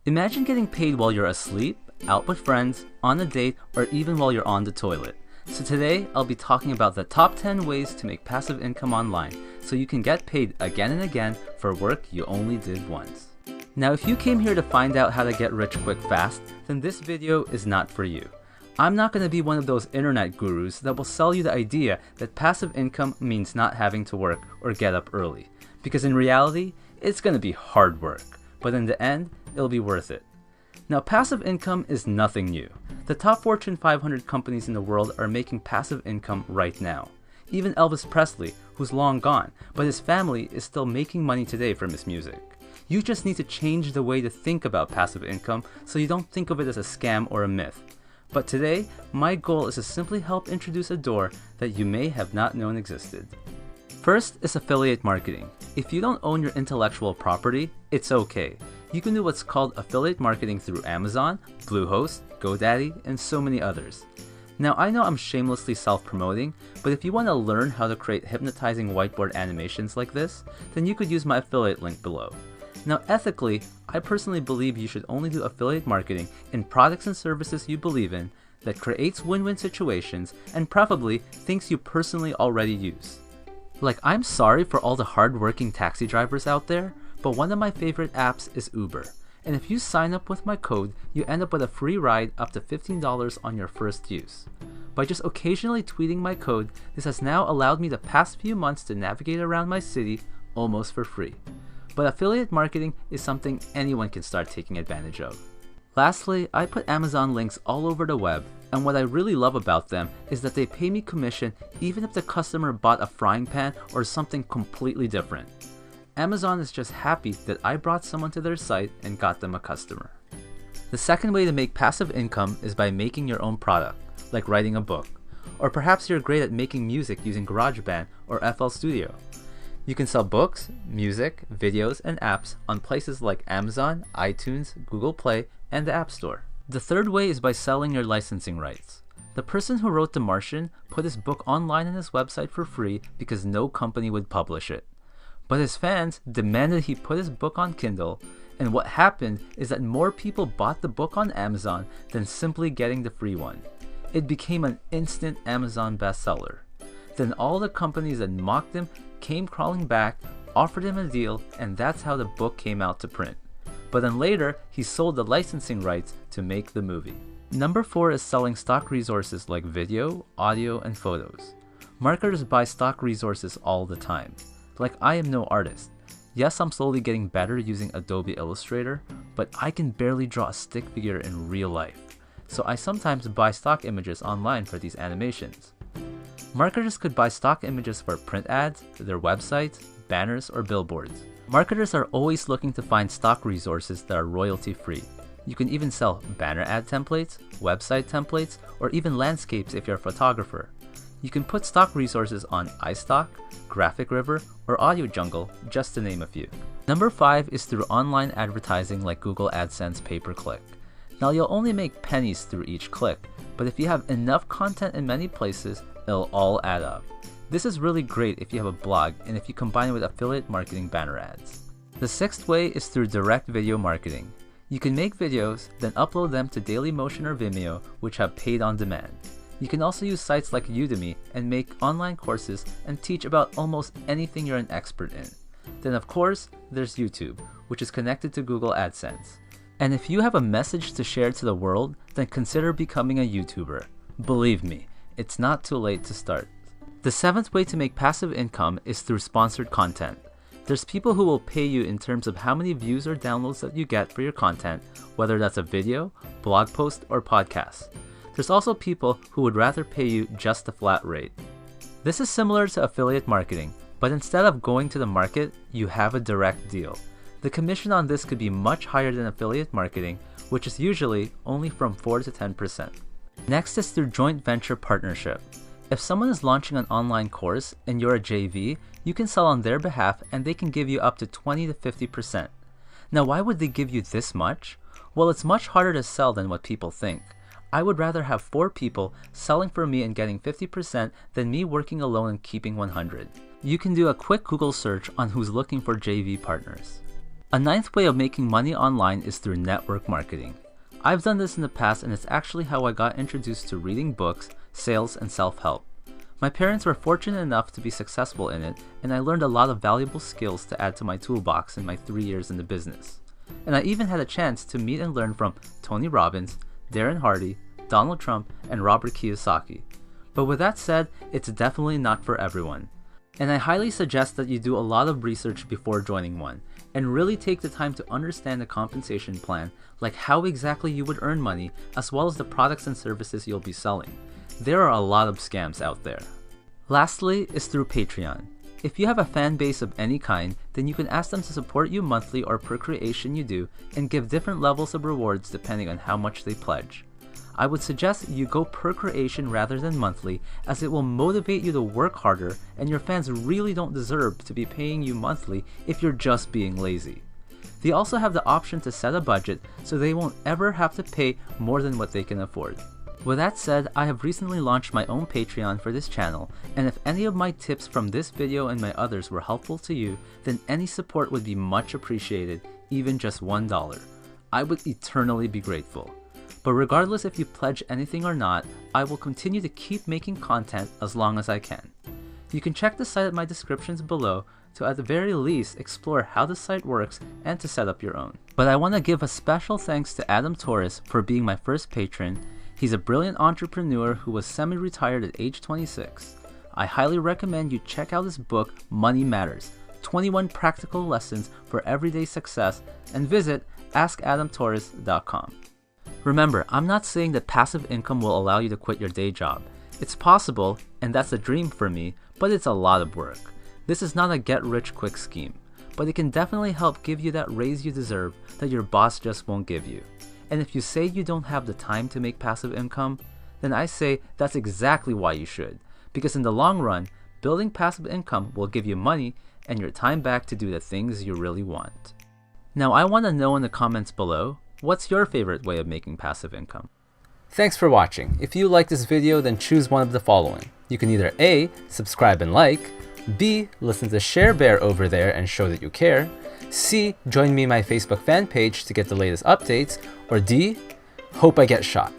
Imagine getting paid while you're asleep, out with friends, on a date, or even while you're on the toilet. So today, I'll be talking about the top 10 ways to make passive income online, so you can get paid again and again for work you only did once. Now, if you came here to find out how to get rich quick fast, then this video is not for you. I'm not going to be one of those internet gurus that will sell you the idea that passive income means not having to work or get up early. Because in reality, it's going to be hard work, but in the end, it'll be worth it. Now, passive income is nothing new. The top Fortune 500 companies in the world are making passive income right now. Even Elvis Presley, who's long gone, but his family is still making money today from his music. You just need to change the way to think about passive income so you don't think of it as a scam or a myth. But today, my goal is to simply help introduce a door that you may have not known existed. First is affiliate marketing. If you don't own your intellectual property, it's okay. You can do what's called affiliate marketing through Amazon, Bluehost, GoDaddy, and so many others. Now, I know I'm shamelessly self-promoting, but if you want to learn how to create hypnotizing whiteboard animations like this, then you could use my affiliate link below. Now, ethically, I personally believe you should only do affiliate marketing in products and services you believe in, that creates win-win situations, and preferably things you personally already use. Like, I'm sorry for all the hard-working taxi drivers out there, but one of my favorite apps is Uber. And if you sign up with my code, you end up with a free ride up to $15 on your first use. By just occasionally tweeting my code, this has now allowed me the past few months to navigate around my city almost for free. But affiliate marketing is something anyone can start taking advantage of. Lastly, I put Amazon links all over the web, and what I really love about them is that they pay me commission even if the customer bought a frying pan or something completely different. Amazon is just happy that I brought someone to their site and got them a customer. The second way to make passive income is by making your own product, like writing a book. Or perhaps you're great at making music using GarageBand or FL Studio. You can sell books, music, videos, and apps on places like Amazon, iTunes, Google Play, and the App Store. The third way is by selling your licensing rights. The person who wrote The Martian put his book online on his website for free because no company would publish it. But his fans demanded he put his book on Kindle, and what happened is that more people bought the book on Amazon than simply getting the free one. It became an instant Amazon bestseller. Then all the companies that mocked him came crawling back, offered him a deal, and that's how the book came out to print. But then later, he sold the licensing rights to make the movie. Number 4 is selling stock resources like video, audio, and photos. Marketers buy stock resources all the time. Like, I am no artist. Yes, I'm slowly getting better using Adobe Illustrator, but I can barely draw a stick figure in real life. So I sometimes buy stock images online for these animations. Marketers could buy stock images for print ads, their websites, banners, or billboards. Marketers are always looking to find stock resources that are royalty-free. You can even sell banner ad templates, website templates, or even landscapes if you're a photographer. You can put stock resources on iStock, Graphic River, or Audio Jungle, just to name a few. Number 5 is through online advertising like Google AdSense pay-per-click. Now, you'll only make pennies through each click, but if you have enough content in many places, it'll all add up. This is really great if you have a blog and if you combine it with affiliate marketing banner ads. The sixth way is through direct video marketing. You can make videos, then upload them to Dailymotion or Vimeo, which have paid on demand. You can also use sites like Udemy and make online courses and teach about almost anything you're an expert in. Then of course, there's YouTube, which is connected to Google AdSense. And if you have a message to share to the world, then consider becoming a YouTuber. Believe me, it's not too late to start. The seventh way to make passive income is through sponsored content. There's people who will pay you in terms of how many views or downloads that you get for your content, whether that's a video, blog post, or podcast. There's also people who would rather pay you just a flat rate. This is similar to affiliate marketing, but instead of going to the market, you have a direct deal. The commission on this could be much higher than affiliate marketing, which is usually only from 4 to 10%. Next is through joint venture partnership. If someone is launching an online course and you're a JV, you can sell on their behalf and they can give you up to 20 to 50%. Now, why would they give you this much? Well, it's much harder to sell than what people think. I would rather have 4 people selling for me and getting 50% than me working alone and keeping 100. You can do a quick Google search on who's looking for JV partners. A ninth way of making money online is through network marketing. I've done this in the past, and it's actually how I got introduced to reading books, sales, and self-help. My parents were fortunate enough to be successful in it, and I learned a lot of valuable skills to add to my toolbox in my 3 years in the business. And I even had a chance to meet and learn from Tony Robbins, Darren Hardy, Donald Trump, and Robert Kiyosaki. But with that said, it's definitely not for everyone. And I highly suggest that you do a lot of research before joining one, and really take the time to understand the compensation plan, like how exactly you would earn money, as well as the products and services you'll be selling. There are a lot of scams out there. Lastly is through Patreon. If you have a fan base of any kind, then you can ask them to support you monthly or per creation you do, and give different levels of rewards depending on how much they pledge. I would suggest you go per creation rather than monthly, as it will motivate you to work harder, and your fans really don't deserve to be paying you monthly if you're just being lazy. They also have the option to set a budget, so they won't ever have to pay more than what they can afford. With that said, I have recently launched my own Patreon for this channel, and if any of my tips from this video and my others were helpful to you, then any support would be much appreciated, even just $1. I would eternally be grateful. But regardless if you pledge anything or not, I will continue to keep making content as long as I can. You can check the site at my descriptions below to at the very least explore how the site works and to set up your own. But I want to give a special thanks to Adam Torres for being my first patron. He's a brilliant entrepreneur who was semi-retired at age 26. I highly recommend you check out his book, Money Matters, 21 Practical Lessons for Everyday Success, and visit askadamtorres.com. Remember, I'm not saying that passive income will allow you to quit your day job. It's possible, and that's a dream for me, but it's a lot of work. This is not a get-rich-quick scheme, but it can definitely help give you that raise you deserve that your boss just won't give you. And if you say you don't have the time to make passive income, then I say that's exactly why you should, because in the long run, building passive income will give you money and your time back to do the things you really want. Now, I want to know in the comments below, what's your favorite way of making passive income? Thanks for watching. If you like this video, then choose one of the following. You can either A, subscribe and like, B, listen to Share Bear over there and show that you care, C, join me in my Facebook fan page to get the latest updates, or D, hope I get shot.